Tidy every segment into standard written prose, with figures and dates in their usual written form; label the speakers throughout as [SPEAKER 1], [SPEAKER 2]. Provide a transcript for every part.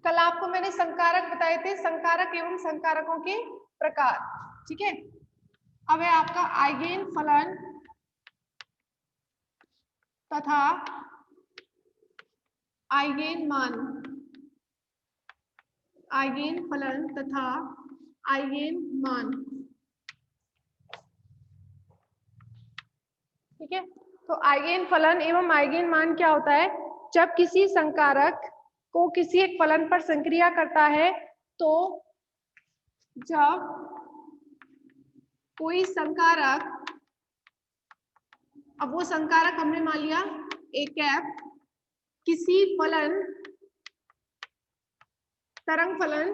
[SPEAKER 1] कल आपको मैंने संकारक बताए थे, संकारक एवं संकारकों के प्रकार। ठीक है, अब है आपका आइगेन फलन तथा आइगेन मान। आइगेन फलन तथा आइगेन मान। ठीक है, तो आइगेन फलन एवं आइगेन मान क्या होता है? जब किसी संकारक को किसी एक फलन पर संक्रिया करता है, तो जब कोई संकारक, अब वो संकारक हमने मान लिया ए कैप, किसी फलन, तरंग फलन,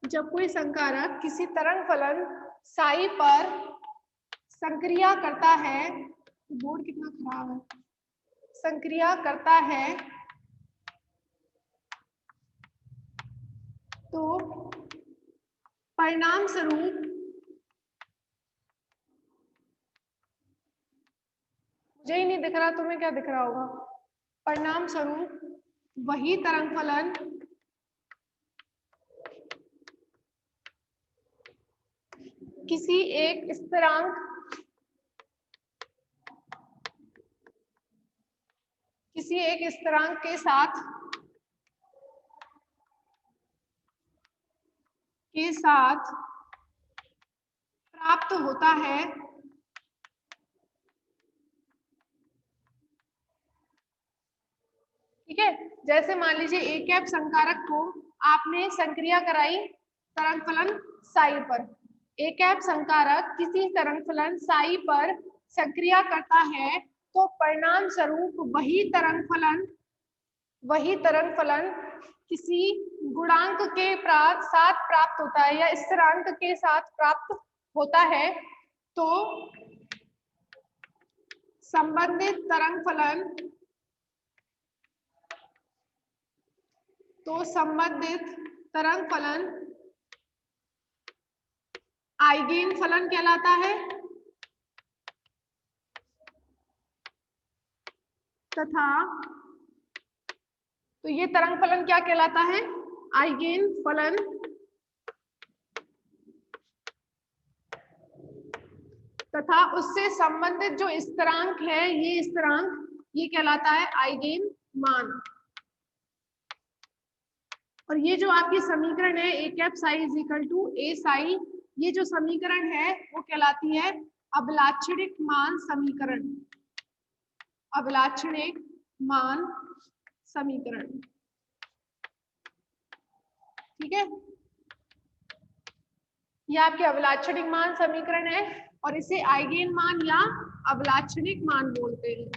[SPEAKER 1] जब कोई संकारक किसी तरंग फलन साई पर संक्रिया करता है, बोर्ड कितना खराब है, संक्रिया करता है, तो परिणाम स्वरूप मुझे ही नहीं दिख रहा, तुम्हें क्या दिख रहा होगा? परिणाम स्वरूप वही तरंग फलन किसी एक स्थिरांक, किसी एक स्थिरांक के साथ प्राप्त होता है। ठीक है, जैसे मान लीजिए ए कैप संकारक को आपने संक्रिया कराई तरंग फलन साई पर। ए कैप संकारक किसी तरंग फलन साई पर संक्रिया करता है, तो परिणाम स्वरूप वही तरंग फलन किसी गुणांक के साथ प्राप्त होता है या स्थिरांक के साथ प्राप्त होता है, तो संबंधित तरंग फलन, आइगेन फलन कहलाता है तथा, तो ये तरंग फलन क्या कहलाता है? आइगेन फलन तथा उससे संबंधित जो स्थिरांक है, ये स्थिरांक ये कहलाता है आइगेन मान। और ये जो आपकी समीकरण है A cap psi is equal to A psi, ये जो समीकरण है वो कहलाती है अभिलाक्षणिक मान समीकरण। अभिलाक्षणिक मान समीकरण। ठीक है, ये आपके अभिलाक्षणिक मान समीकरण है और इसे आइगेन मान या अभिलाक्षणिक मान बोलते हैं।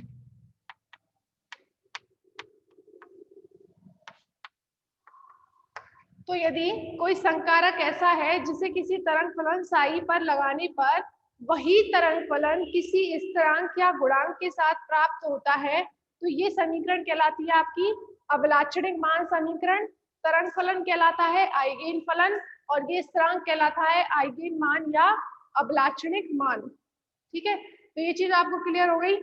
[SPEAKER 1] तो यदि कोई संकारक ऐसा है जिसे किसी तरंग फलन साई पर लगाने पर वही तरंग फलन किसी स्थिरांक या गुणांक के साथ प्राप्त होता है, तो ये समीकरण कहलाती है आपकी अभिलाक्षणिक मान समीकरण। तरंग फलन कहलाता है आइगेन फलन और ये स्थिरांक कहलाता है आइगेन मान या अभिलाक्षणिक मान। ठीक है, तो ये चीज आपको क्लियर हो गई।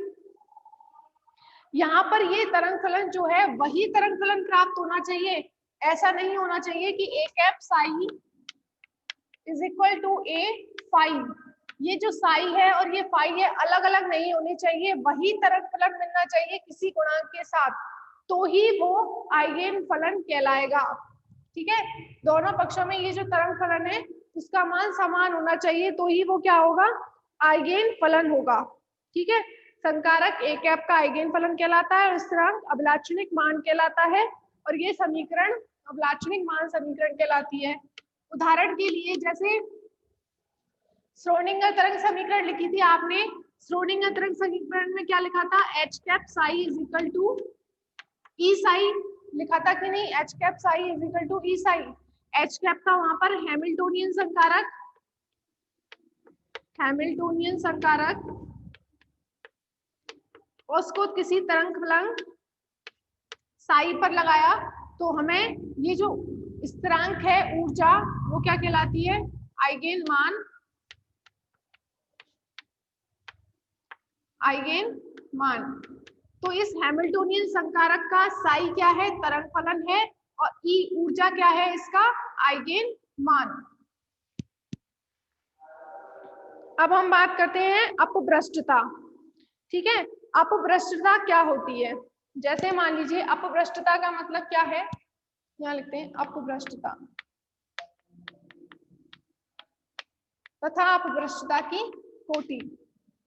[SPEAKER 1] यहाँ पर ये तरंग फलन जो है वही तरंग फलन प्राप्त होना चाहिए, ऐसा नहीं होना चाहिए कि A cap psi is equal to A phi. ये जो साई है और ये फाई है अलग अलग नहीं होने चाहिए, वही तरंग फलन मिलना चाहिए किसी गुणांक के साथ, तो ही वो आइगेन फलन कहलाएगा। ठीक है, दोनों पक्षों में ये जो तरंग फलन है उसका मान समान होना चाहिए, तो ही वो क्या होगा? आइगेन फलन होगा। ठीक है, संकारक ए कैप का आइगेन फलन कहलाता है और स्थिरांक अभिलाक्षणिक मान कहलाता है और ये समीकरण अभिलाक्षणिक मान समीकरण कहलाती है। उदाहरण के लिए जैसे श्रोडिंगर तरंग समीकरण लिखी थी आपने, श्रोडिंगर तरंग समीकरण में क्या लिखा था? H cap psi is equal to E psi लिखा था कि नहीं? H cap psi is equal to E psi. H cap का वहां पर हैमिल्टोनियन संकारक, हैमिल्टोनियन संकारक, उसको किसी तरंग फलन साई पर लगाया, तो हमें ये जो स्थिरांक है ऊर्जा, वो क्या कहलाती है? आइगेन मान। आइगेन मान। तो इस हैमिल्टोनियन संकारक का साई क्या है? तरंग फलन है, और ई ऊर्जा क्या है इसका? आइगेन मान। अब हम बात करते हैं अपभ्रष्टता। ठीक है, अपभ्रष्टता क्या होती है? जैसे मान लीजिए अपभ्रष्टता का मतलब क्या है, यहाँ लिखते हैं अपभ्रष्टता तथा अपभ्रष्टता की कोटि।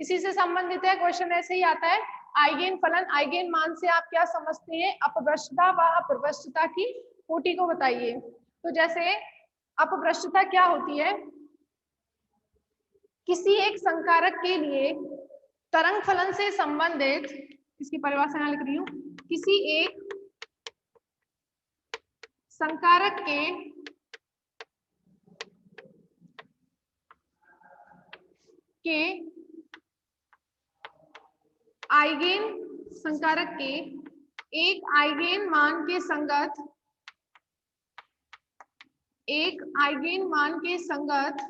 [SPEAKER 1] इसी से संबंधित है, क्वेश्चन ऐसे ही आता है। आइगेन फलन आइगेन मान से आप क्या समझते हैं? अपभ्रष्टता व अपभ्रष्टता की कोटि को बताइए। तो जैसे अपभ्रष्टता क्या होती है? किसी एक संकारक के लिए तरंग फलन से संबंधित, इसकी परिभाषा यहाँ लिख रही हूँ, किसी एक संकारक के आइगेन संकारक के एक आइगेन मान के संगत, एक आइगेन मान के संगत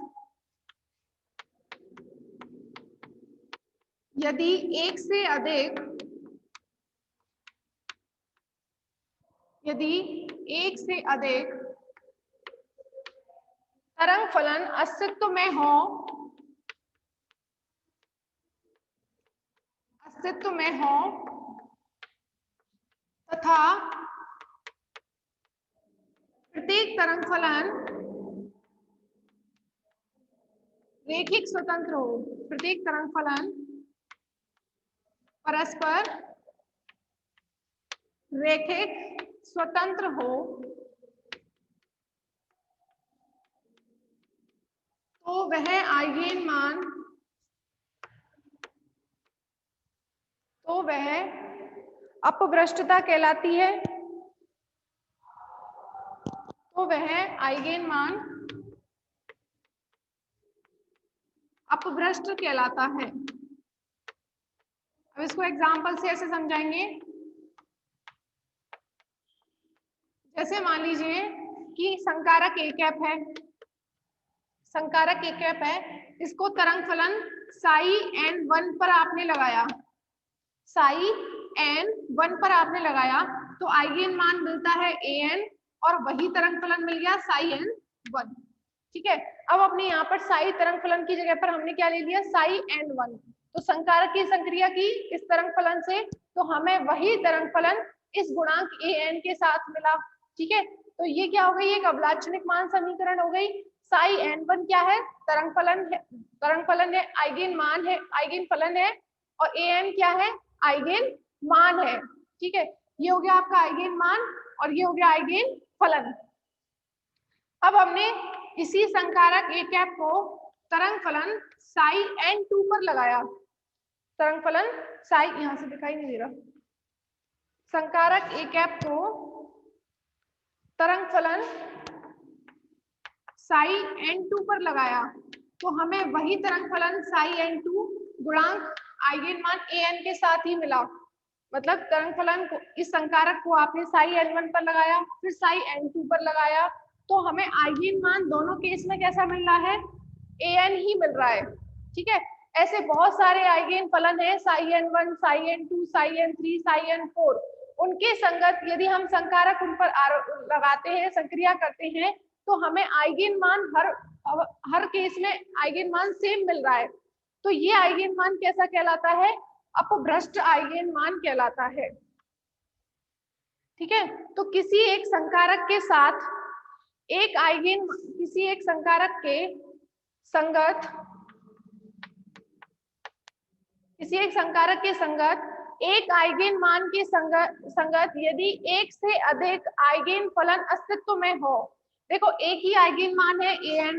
[SPEAKER 1] यदि एक से अधिक, यदि एक से अधिक तरंग फलन अस्तित्व में हो, अस्तित्व में हो तथा प्रत्येक तरंग फलन रेखिक स्वतंत्र हो, प्रत्येक तरंग फलन परस्पर रेखिक स्वतंत्र हो, तो वह आइगेन मान, तो वह अपभ्रष्टता कहलाती है। तो वह आइगेन मान अपभ्रष्ट कहलाता है। अब इसको एग्जाम्पल से ऐसे समझाएंगे। जैसे मान लीजिए कि संकारक ए कैप है, संकारक ए कैप है, इसको तरंग फलन साई n 1 पर आपने लगाया, साई n 1 पर आपने लगाया, तो आइगेन मान मिलता है an, और वही तरंग फलन मिल गया साई n 1। ठीक है, अब अपने यहाँ पर साई तरंग फलन की जगह पर हमने क्या ले लिया? साई n 1। तो संकारक की संक्रिया की इस तरंग फलन से, तो हमें वही तरंग फलन इस गुणांक an के साथ मिला। ठीक है, तो ये क्या हो गई? एक अवलाक्षणिक मान समीकरण हो गई। साई n1 क्या है? तरंग फलन है, तरंग फलन है, आइगेन मान है, आइगेन फलन है, और an क्या है? आइगेन मान है। ठीक है, ये हो गया आपका आइगेन मान, और ये हो गया आइगेन फलन। अब हमने इसी संकारक ए कैप को तरंग फलन साई n2 पर लगाया, तरंग फलन साई, यहां से दिखाई नहीं दे रहा, संकारक ए कैप को तरंग फलन साई n2 पर लगाया, तो हमें वही तरंग फलन साई n2 गुणांक आइगेन मान an के साथ ही मिला। मतलब तरंग फलन को, इस संकारक को आपने साई n1 पर लगाया, फिर साई n2 पर लगाया, तो हमें आइगेन मान दोनों केस में कैसा मिल रहा है? an ही मिल रहा है। ठीक है, ऐसे बहुत सारे आइगेन फलन है, Sai n1, Sai n2, Sai n3, Sai n4, उनके संगत यदि हम संकारक उन पर लगाते हैं, संक्रिया करते हैं, तो हमें आइगेन मान हर केस में आइगेन मान सेम मिल रहा है। तो ये आइगेन मान कैसा कहलाता है? अपभ्रष्ट आइगेन मान कहलाता है। ठीक है, तो किसी एक संकारक के साथ एक आइगेन, किसी एक संकारक के संगत, किसी एक संकारक के संगत एक आइगेन मान के संगत यदि एक से अधिक आइगेन फलन अस्तित्व में हो, देखो एक ही आइगेन मान है an,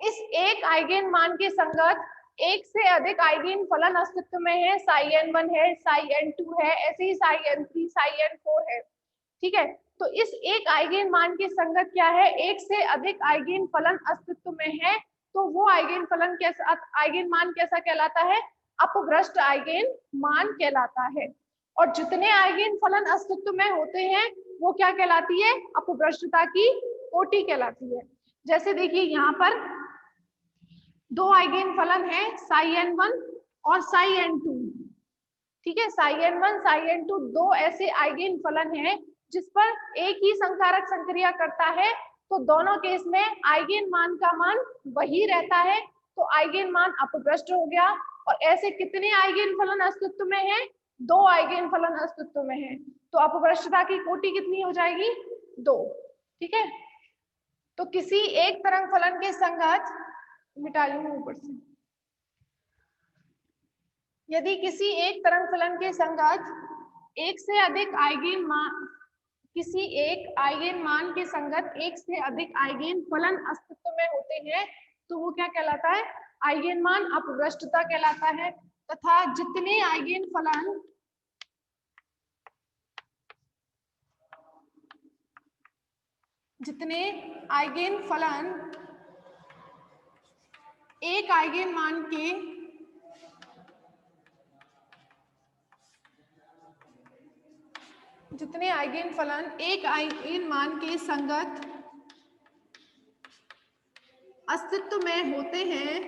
[SPEAKER 1] इस एक आइगेन मान के संगत एक से अधिक आइगेन फलन अस्तित्व में है, साई n1 है, साई n2 है, ऐसे ही साई n3, साई n4 है। ठीक है, तो इस एक आइगेन मान के संगत क्या है? एक से अधिक आइगेन फलन अस्तित्व में है, तो वो आइगेन फलन कैसा, आइगेन मान कैसा कहलाता है? अपभ्रष्ट आइगेन मान कहलाता है। और जितने आइगेन फलन अस्तित्व में होते हैं वो क्या कहलाती है? अपभ्रष्टता की कोटि कहलाती है। जैसे देखिए यहाँ पर दो आइगेन फलन है साई n1 और साई n2, ठीक है। साई n1 साई n2 दो ऐसे आइगेन फलन हैं जिस पर एक ही संकारक संक्रिया करता है, तो दोनों केस में आइगेन मान का मान वही रहता है, तो आइगेन मान अपभ्रष्ट हो गया। और ऐसे कितने आइगेन फलन अस्तित्व में हैं? दो आइगेन फलन अस्तित्व में हैं, तो अपभ्रष्टता की कोटि कितनी हो जाएगी? 2, ठीक है। तो किसी एक तरंग फलन के संगत, मिटा लूंगी ऊपर से, यदि किसी एक तरंग फलन के संगत एक से अधिक आइगेन मान, किसी एक आइगेन मान के संगत एक से अधिक आइगेन फलन अस्तित्व में होते हैं, तो वो क्या कहलाता है? आइगेन मान अपभ्रष्टता कहलाता है। तथा जितने आइगेन फलन एक आइगेन मान के जितने आइगेन फलन एक आइगेन मान के संगत अस्तित्व में होते हैं,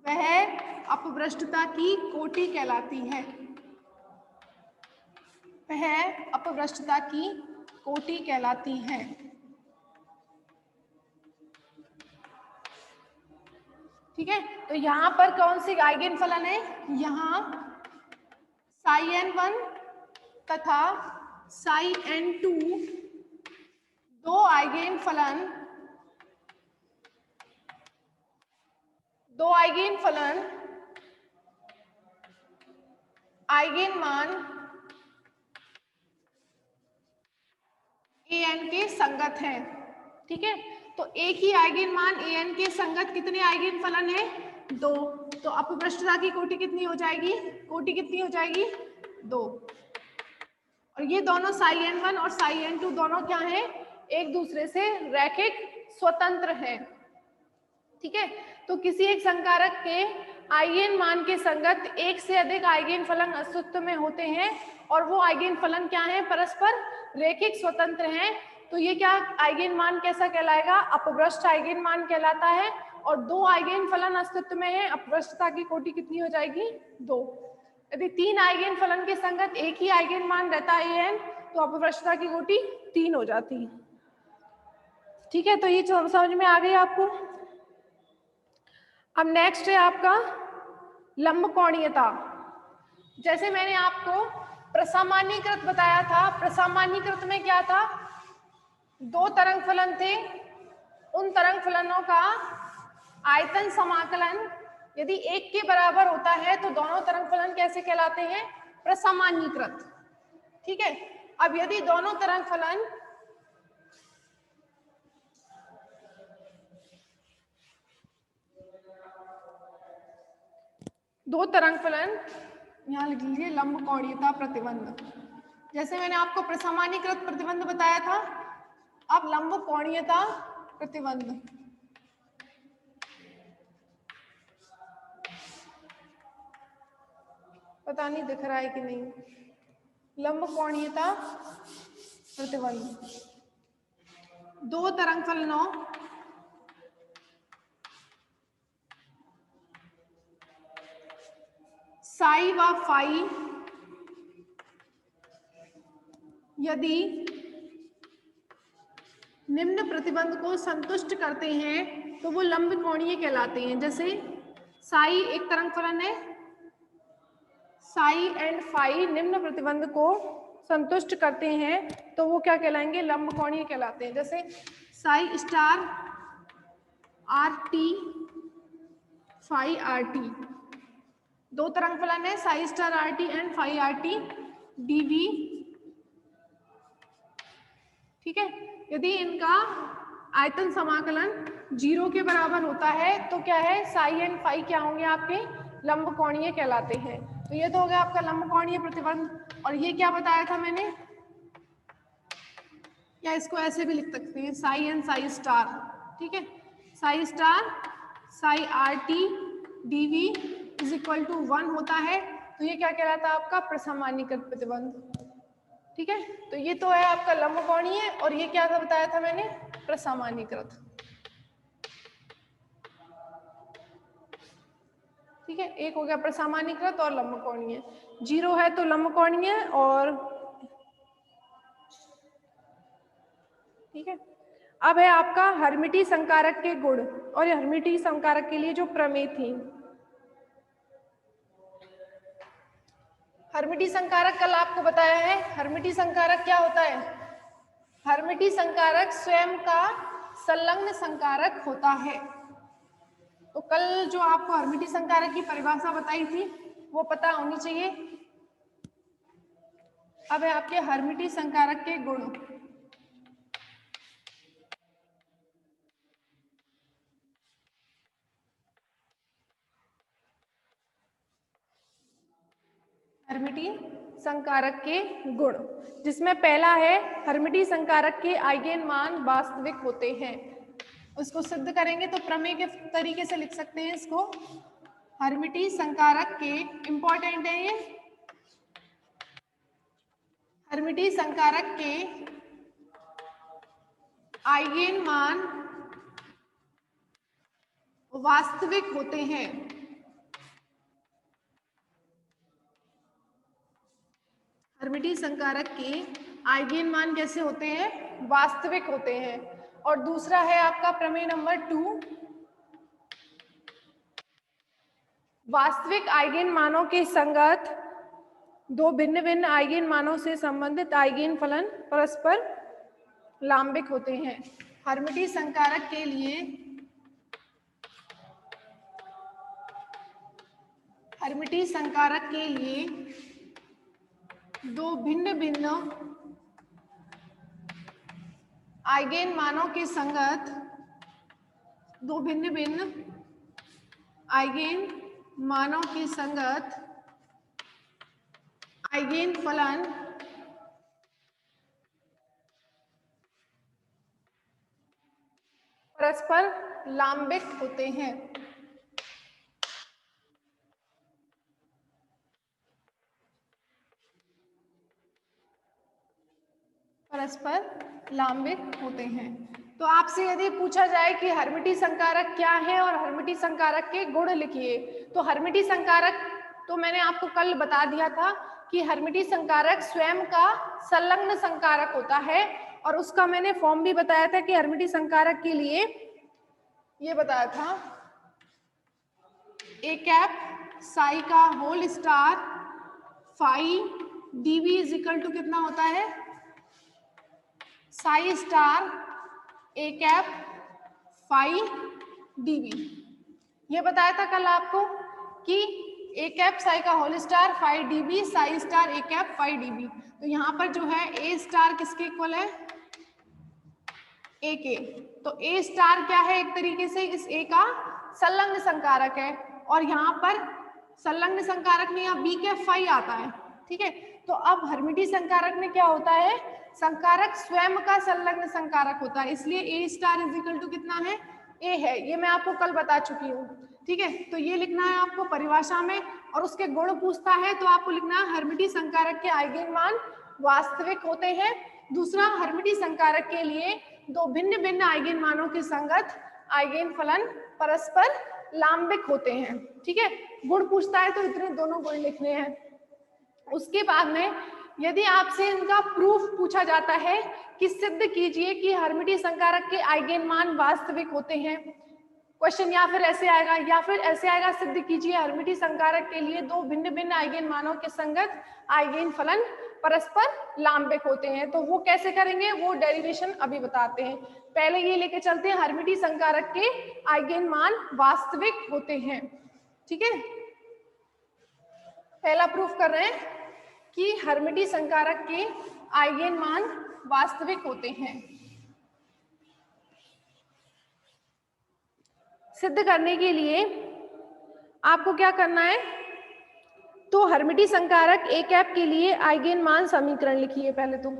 [SPEAKER 1] वह अपभ्रष्टता की कोटि कहलाती है। वह अपभ्रष्टता की कोटि कहलाती है। ठीक है, तो यहाँ पर कौन सी आइगेन फलन है? यहाँ साई n1 तथा साई n2 दो आइगेन फलन आइगेन मान an के संगत हैं। ठीक है, तो एक ही आइगेन मान an के संगत कितने आइगेन फलन है? 2। तो अपभ्रष्टता की कोटि कितनी हो जाएगी? कोटि कितनी हो जाएगी? 2। और ये दोनों साई n1 और साई n2 दोनों क्या हैं? एक दूसरे से रैखिक स्वतंत्र हैं। ठीक है, तो किसी एक संकारक के आइगेन मान के संगत एक से अधिक आइगेन फलन अस्तित्व में होते हैं और वो आइगेन फलन क्या हैं? परस्पर रैखिक स्वतंत्र हैं। तो ये क्या आइगेन मान कैसा कहलाएगा? अपभ्रष्ट आइगेन मान कहलाता है। और दो आइगेन फलन अस्तित्व में है, अपभ्रष्टता की कोटि कितनी हो जाएगी? 2। यदि 3 आइगेन फलन के संगत एक ही आइगेन मान रहता है an, तो अपभ्रष्टता की कोटि 3 हो जाती है। ठीक है, तो ये समझ में आ गई आपको। अब नेक्स्ट है आपका लंबकोणीयता। जैसे मैंने आपको प्रसामान्यीकृत बताया था, प्रसामान्यीकृत में क्या था? दो तरंग फलन थे, उन तरंग फलनों का आयतन समाकलन यदि 1 के बराबर होता है तो दोनों तरंग फलन कैसे कहलाते हैं? प्रसामान्यीकृत। ठीक है, अब यदि दोनों तरंग फलन यहाँ लिख लीजिए लंबकोणीयता प्रतिबंध। जैसे मैंने आपको प्रसामान्यीकृत प्रतिबंध बताया था, अब लंबकोणीयता प्रतिबंध। पता नहीं दिख रहा है कि नहीं। लंबकोणीयता प्रतिबंध दो तरंग फलनों साई व फाई यदि निम्न प्रतिबंध को संतुष्ट करते हैं तो वो लंबकोणीय कहलाते हैं। जैसे साई एक तरंग फलन है, साई एंड फाई निम्न प्रतिबंध को संतुष्ट करते हैं तो वो क्या कहलाएंगे? लंबकोणीय कहलाते हैं। जैसे psi star R T phi R T, दो तरंग फलन है psi star R T and phi R T dV. ठीक है, यदि इनका आयतन समाकलन 0 के बराबर होता है तो क्या है? साई एंड फाई क्या होंगे? आपके लंबकोणीय कहलाते हैं। तो ये तो हो गया आपका लंबकोणीय प्रतिबंध। और ये क्या बताया था मैंने? या इसको ऐसे भी लिख सकते हैं साई एंड साई स्टार। ठीक है, psi star psi R T d V is equal to 1 होता है, तो ये क्या कहलाता है आपका प्रसामान्यीकृत प्रतिबंध। ठीक है, तो ये तो है आपका लंबकोणीय और ये क्या था बताया था मैंने, प्रसामान्यीकृत। ठीक है, एक हो गया प्रसामान्यीकृत और लंबकोणीय। 0 है तो लंबकोणीय और ठीक है। अब है आपका हर्मिटी संकारक के गुण, और ये हर्मिटी संकारक के लिए जो प्रमेय थी। हर्मिटी संकारक कल आपको बताया है, हर्मिटी संकारक क्या होता है, हर्मिटी संकारक स्वयं का संलग्न संकारक होता है। तो कल जो आपको हर्मिटी संकारक की परिभाषा बताई थी वो पता होनी चाहिए। अब है आपके हर्मिटी संकारक के गुण। हर्मिटी संकारक के गुण, जिसमें पहला है हर्मिटी संकारक के आइगेन मान वास्तविक होते हैं। उसको सिद्ध करेंगे तो प्रमेय के तरीके से लिख सकते हैं इसको। हर्मिटी संकारक के, इंपॉर्टेंट है ये, हर्मिटी संकारक के आइगेन मान वास्तविक होते हैं। हर्मिटी संकारक के आइगेन मान कैसे होते हैं, वास्तविक होते हैं। और दूसरा है आपका प्रमेय नंबर 2, वास्तविक आइगेन मानों के संगत दो भिन्न भिन्न आइगेन मानों से संबंधित आइगेन फलन परस्पर लांबिक होते हैं। हर्मिटी संकारक के लिए, हर्मिटी संकारक के लिए दो भिन्न भिन्न आइगेन मानों के संगत, दो भिन्न भिन्न आइगेन मानों के संगत आइगेन फलन परस्पर लांबिक होते हैं। परस्पर लांबिक होते हैं। तो आपसे यदि पूछा जाए कि हर्मिटी संकारक क्या है और हर्मिटी संकारक के गुण लिखिए, तो हर्मिटी संकारक तो मैंने आपको कल बता दिया था कि हर्मिटी संकारक स्वयं का संलग्न संकारक होता है, और उसका मैंने फॉर्म भी बताया था कि हर्मिटी संकारक के लिए ये बताया था, ए कैप साई का whole star phi DV is equal to कितना होता है, psi star A cap phi dV. ये बताया था कल आपको कि ए कैप साई का whole star phi DB psi star A cap phi DB. तो यहाँ पर जो है ए स्टार किसके इक्वल है, ए के। तो ए स्टार क्या है, एक तरीके से इस ए का संलग्न संकारक है, और यहाँ पर संलग्न संकारक में यहाँ बी कैप फाई आता है। ठीक है, तो अब हर्मिटी संकारक में क्या होता है, संकारक स्वयं का संलग्न संकारक होता है, इसलिए ए स्टार इज इक्वल टू कितना है, ए है। ये मैं आपको कल बता चुकी हूँ। ठीक है, तो ये लिखना है आपको परिभाषा में, और उसके गुण पूछता है तो आपको लिखना है हर्मिटी संकारक के आइगेन मान वास्तविक होते हैं। दूसरा, हर्मिटी संकारक के लिए दो भिन्न भिन्न आइगेन मानों के संगत आइगेन फलन परस्पर लांबिक होते हैं। ठीक है, गुण पूछता है तो इतने दोनों गुण लिखने हैं। उसके बाद में यदि आपसे इनका प्रूफ पूछा जाता है कि सिद्ध कीजिए कि हर्मिटी संकारक के आइगेन मान वास्तविक होते हैं, क्वेश्चन या फिर ऐसे आएगा, या फिर ऐसे आएगा, सिद्ध कीजिए हर्मिटी संकारक के लिए दो भिन्न भिन्न आइगेन मानों के संगत आइगेन फलन परस्पर लांबिक होते हैं। तो वो कैसे करेंगे, वो डेरिवेशन अभी बताते हैं। पहले ये लेके चलते हैं, हर्मिटी संकारक के आइगेन मान वास्तविक होते हैं। ठीक है, पहला प्रूफ कर रहे हैं कि हर्मिटी संकारक के आइगेन मान वास्तविक होते हैं। सिद्ध करने के लिए आपको क्या करना है, तो हर्मिटी संकारक ए कैप के लिए आइगेन मान समीकरण लिखिए। पहले तो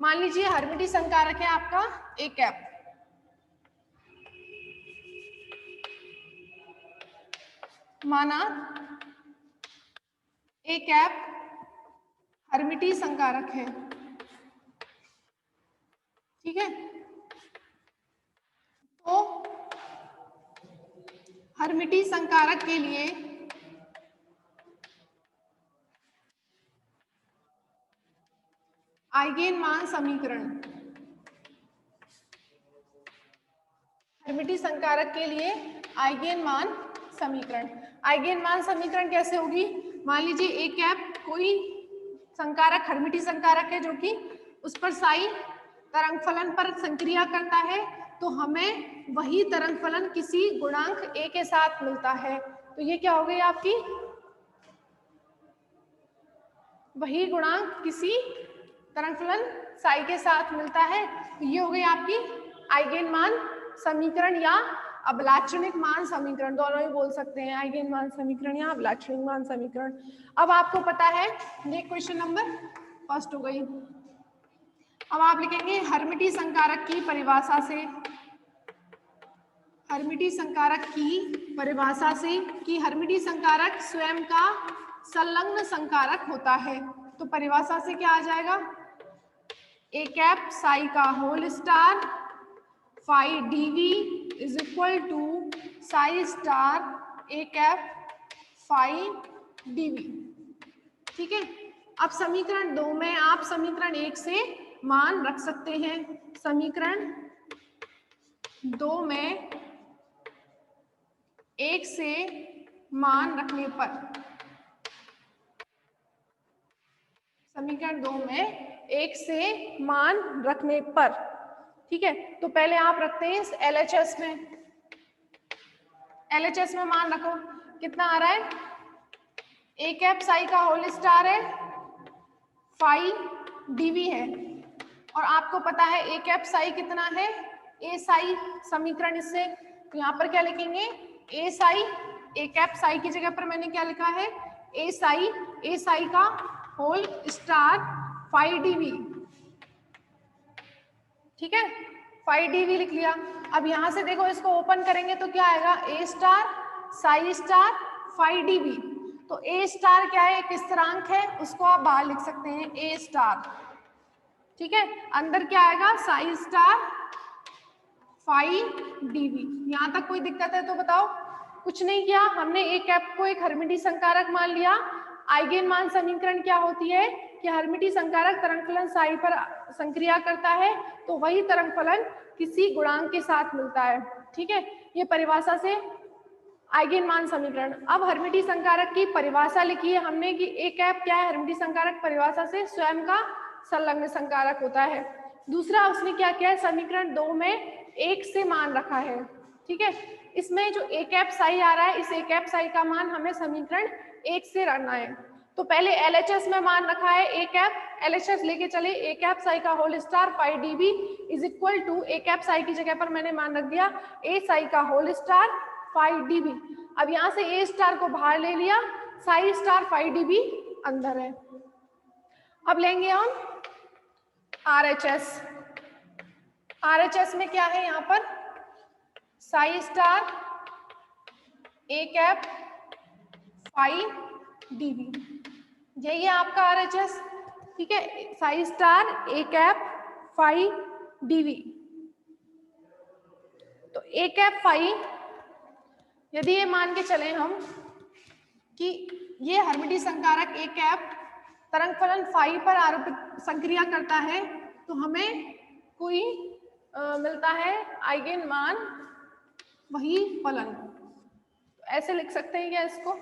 [SPEAKER 1] मान लीजिए हर्मिटी संकारक है आपका ए कैप, माना ए कैप हर्मिटी संकारक है, ठीक है। तो हर्मिटी संकारक के लिए आइगेन मान समीकरण, हर्मिटी संकारक के लिए आइगेन मान समीकरण, आइगेन मान समीकरण कैसे होगी? मान लीजिए ए कैप कोई संकारक हर्मिटी संकारक है जो कि उस पर साई तरंग फलन पर संक्रिया करता है, तो हमें वही तरंग फलन किसी गुणांक ए के साथ मिलता है। तो ये क्या हो गई आपकी, वही गुणांक किसी तरंग फलन साई के साथ मिलता है। तो ये हो गई आपकी आइगेन मान समीकरण या अभिलाक्षणिक मान समीकरण, दोनों ही बोल सकते हैं, आइगेन मान समीकरण या अभिलाक्षणिक मान समीकरण। अब आपको पता है, ये क्वेश्चन नंबर फर्स्ट हो गई। अब आप लिखेंगे हर्मिटी संकारक की परिभाषा से, हर्मिटी संकारक की परिभाषा से कि हर्मिटी संकारक स्वयं का संलग्न संकारक होता है। तो परिभाषा से क्या आ जाएगा, ए कैप साई का whole star phi DV is equal to psi star A cap phi DV, ठीक है। अब समीकरण 2 में आप समीकरण 1 से मान रख सकते हैं। समीकरण 2 में 1 से मान रखने पर, समीकरण 2 में 1 से मान रखने पर, ठीक है। तो पहले आप रखते हैं इस LHS में, LHS में मान रखो, कितना आ रहा है, ए कैप साई का होल स्टार है, फाई डीवी है, और आपको पता है ए कैप साई कितना है, ए साई समीकरण इससे, तो यहाँ पर क्या लिखेंगे, ए साई, ए कैप साई की जगह पर मैंने क्या लिखा है, ए साई का होल स्टार फाई डीवी, ठीक है, फाई डीवी लिख लिया। अब यहां से देखो इसको ओपन करेंगे तो क्या आएगा, A star psi star phi DV. तो ए स्टार क्या है, एक स्थिरांक है, उसको आप बाहर लिख सकते हैं ए स्टार, ठीक है। अंदर क्या आएगा, साई स्टार फाई डीवी। यहां तक कोई दिक्कत है तो बताओ? कुछ नहीं किया हमने, ए कैप को एक हर्मिटी संकारक मान लिया। आइगेन मान समीकरण क्या होती है कि हर्मिटी संकारक तरंग फलन साई पर संक्रिया करता है, तो वही तरंग फलन किसी गुणांक के साथ मिलता है, ठीक है। ये परिभाषा से आइगेन मान समीकरण। अब हर्मिटी संकारक की परिभाषा लिखी है हमने कि ए कैप क्या है, हर्मिटी संकारक परिभाषा से स्वयं का संलग्न संकारक होता है। दूसरा उसने क्या किया है, समीकरण 2 में 1 से मान रखा है, ठीक है। इसमें जो ए कैप साई आ रहा है, इस ए कैप साई का मान हमें समीकरण 1 से रखना है। तो पहले LHS में मान रखा है ए कैप, LHS लेके चले, ए कैप साई का whole star phi DV is equal to, A cap psi की जगह पर मैंने मान रख दिया ए साई का होल स्टार फाई डीवी। अब यहाँ से ए स्टार को बाहर ले लिया, साई स्टार फाई डीवी अंदर है। अब लेंगे हम RHS। RHS में क्या है, यहाँ पर Sai star A cap phi DV, यही है आपका RHS, ठीक है। Psi star A cap phi DV. तो ए कैप फाई, यदि ये मान के चले हम कि ये हर्मिटी संकारक ए कैप तरंग फलन फाई पर आरोपित संक्रिया करता है, तो हमें कोई मिलता है आइगेन मान वही फलन। तो ऐसे लिख सकते हैं क्या इसको,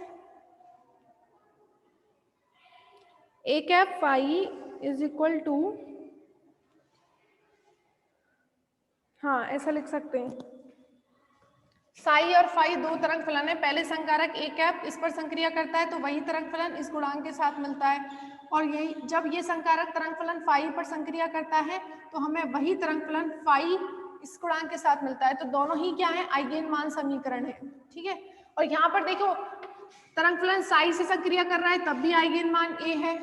[SPEAKER 1] A cap phi is equal to, हाँ ऐसा लिख सकते हैं, साई और फाई दो तरंग फलन है, पहले संकारक ए कैप इस पर संक्रिया करता है तो वही तरंग फलन इस गुणांक के साथ मिलता है, और यही जब ये संकारक तरंग फलन फाई पर संक्रिया करता है तो हमें वही तरंग फलन फाई इस गुणांक के साथ मिलता है। तो दोनों ही क्या है, आइगेन मान समीकरण है, ठीक है। और यहाँ पर देखो तरंग फलन साई से संक्रिया कर रहा है तब भी आइगेन मान ए है,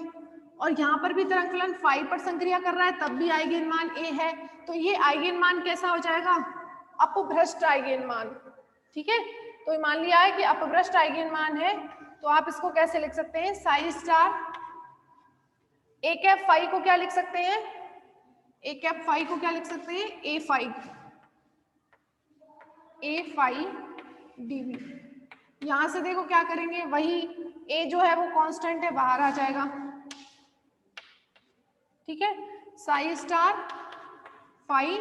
[SPEAKER 1] और यहाँ पर भी तरंग फलन फाई पर संक्रिया कर रहा है तब भी आइगेन मान ए है। तो ये आइगेन मान कैसा हो जाएगा, अपभ्रष्ट आइगेन मान, ठीक है। तो मान लिया है कि अपभ्रष्ट आइगन मान है, तो आप इसको कैसे लिख सकते हैं, Sai star A cap phi को क्या लिख सकते हैं, ए कैप फाई को क्या लिख सकते हैं, ए फाई डीवी। यहां से देखो क्या करेंगे, वही ए जो है वो कांस्टेंट है, बाहर आ जाएगा, ठीक है, साई स्टार फाई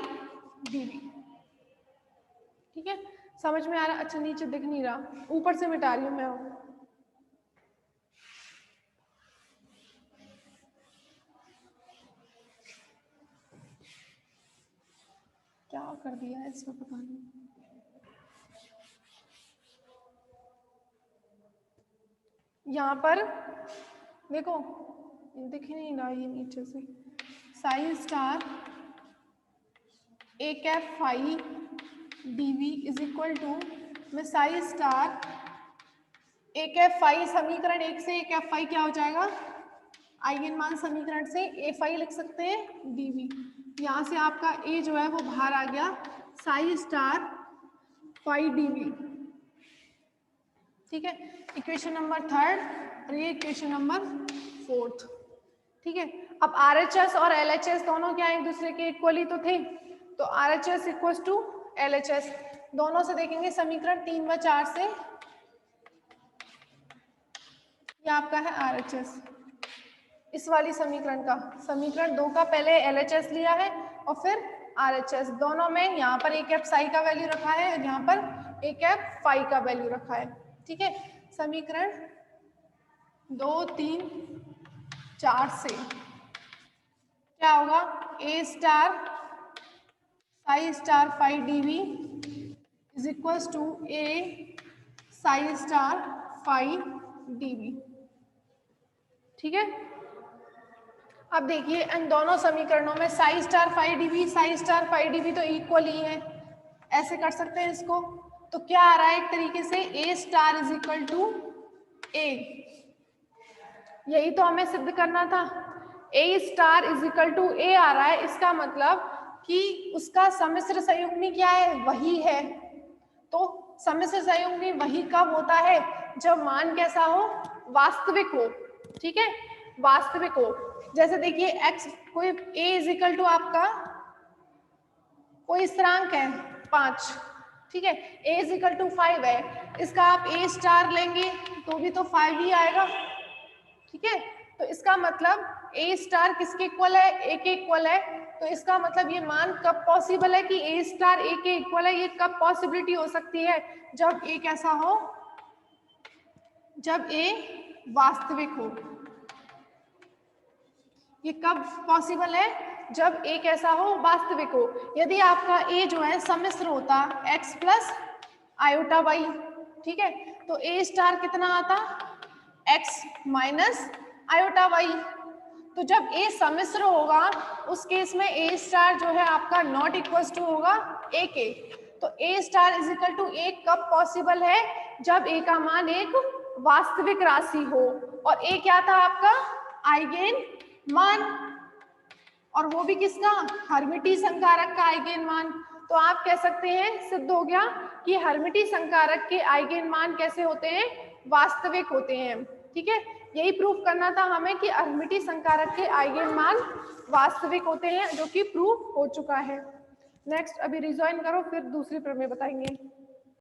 [SPEAKER 1] डीवी, ठीक है, समझ में आ रहा, अच्छा नीचे दिख नहीं रहा, ऊपर से मिटा रही हूं मैं, क्या कर दिया है इसमें पता नहीं, यहाँ पर देखो दिख ही नहीं रहा ये नीचे से, psi star A cap phi DV is equal to, मैं psi star A cap phi समीकरण 1 से ए कैप फाई क्या हो जाएगा, आइगन मान समीकरण से ए फाई लिख सकते हैं डीवी, यहाँ से आपका ए जो है वो बाहर आ गया, साई स्टार फाई डीवी, ठीक है, इक्वेशन नंबर 3 और ये इक्वेशन नंबर 4, ठीक है। अब RHS और LHS दोनों क्या एक दूसरे के इक्वली तो थे, तो RHS इक्वल्स टू LHS, दोनों से देखेंगे समीकरण 3 व 4 से, ये आपका है RHS, इस वाली समीकरण का, समीकरण 2 का पहले LHS लिया है और फिर RHS, दोनों में यहाँ पर ए कैप साई का वैल्यू रखा है और यहाँ पर ए कैप फाई का वैल्यू रखा है, ठीक है। समीकरण 2, 3, 4 से क्या होगा, A star psi star phi DV is equals to A psi star phi DV, ठीक है। अब देखिए इन दोनों समीकरणों में साई स्टार फाई डीवी तो इक्वल ही है, ऐसे कर सकते हैं इसको, तो क्या आ रहा है एक तरीके से ए स्टार इज इक्वल टू ए, यही तो हमें सिद्ध करना था, ए स्टार इज इक्वल टू ए आ रहा है, इसका मतलब कि उसका सम्मिश्र संयुग्मी क्या है, वही है, तो सम्मिश्र संयुग्मी वही कब होता है, जब मान कैसा हो, वास्तविक हो, ठीक है, वास्तविक हो, जैसे देखिए x कोई a इज इक्वल टू आपका कोई स्थिरांक है 5, ठीक है, a इज इक्वल टू 5 है, इसका आप a स्टार लेंगे तो भी तो 5 ही आएगा, ठीक है, तो इसका मतलब a स्टार किसके इक्वल है, a के इक्वल है, तो इसका मतलब ये मान कब पॉसिबल है कि a स्टार a के इक्वल है, ये कब पॉसिबिलिटी हो सकती है, जब a कैसा हो, जब a वास्तविक हो, ये कब पॉसिबल है, जब a कैसा हो, वास्तविक हो, यदि आपका a जो है सम्मिश्र होता x प्लस आयोटा y, ठीक है, तो a स्टार कितना आता, x माइनस आयोटा y, तो जब a सम्मिश्र होगा उस केस में a स्टार जो है आपका नॉट इक्वल्स टू होगा a के, तो a star is equal to a कब पॉसिबल है, जब a का मान एक वास्तविक राशि हो, और a क्या था आपका, आइगेन मान, और वो भी किसका, हर्मिटी संकारक का आइगेन मान, तो आप कह सकते हैं सिद्ध हो गया कि हर्मिटी संकारक के आइगेन मान कैसे होते हैं, वास्तविक होते हैं, ठीक है, यही प्रूफ करना था हमें कि हर्मिटी संकारक के आइगेन मान वास्तविक होते हैं, जो कि प्रूफ हो चुका है। नेक्स्ट अभी रिजॉइन करो, फिर दूसरी प्रमेय बताएंगे।